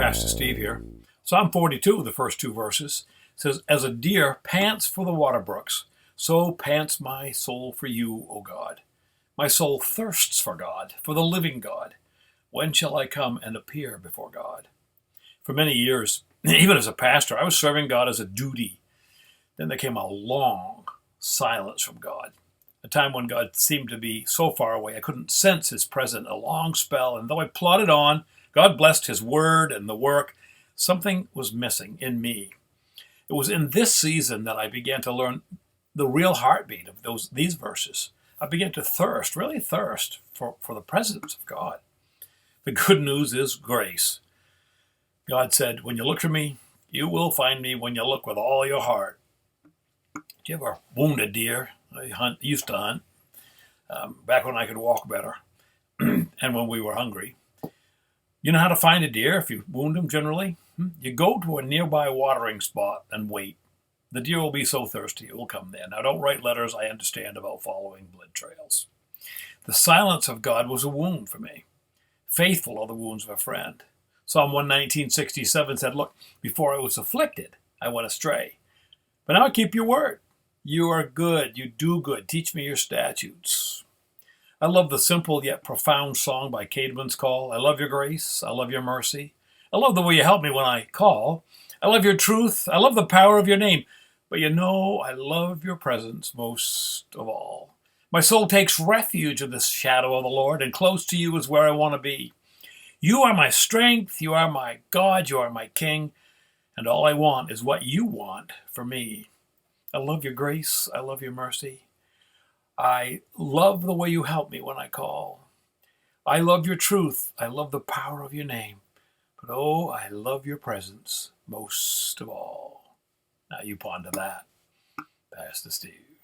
Pastor Steve here. Psalm 42, the first two verses, says, "As a deer pants for the water brooks, so pants my soul for you, O God. My soul thirsts for God, for the living God. When shall I come and appear before God?" For many years, even as a pastor, I was serving God as a duty. Then there came a long silence from God, a time when God seemed to be so far away I couldn't sense his presence, a long spell, and though I plodded on, God blessed his word and the work, something was missing in me. It was in this season that I began to learn the real heartbeat of these verses. I began to really thirst for the presence of God. The good news is grace. God said, "When you look for me, you will find me when you look with all your heart." Did you ever wound a deer? I used to hunt, back when I could walk better and when we were hungry. You know how to find a deer if you wound them generally? You go to a nearby watering spot and wait. The deer will be so thirsty, it will come there. Now, don't write letters, I understand, about following blood trails. The silence of God was a wound for me. Faithful are the wounds of a friend. Psalm 119:67 said, "Look, before I was afflicted, I went astray. But now I keep your word. You are good, you do good. Teach me your statutes." I love the simple yet profound song by Caedmon's Call. I love your grace. I love your mercy. I love the way you help me when I call. I love your truth. I love the power of your name. But you know, I love your presence most of all. My soul takes refuge in the shadow of the Lord, and close to you is where I want to be. You are my strength. You are my God. You are my King. And all I want is what you want for me. I love your grace. I love your mercy. I love the way you help me when I call. I love your truth. I love the power of your name. But oh, I love your presence most of all. Now you ponder that, Pastor Steve.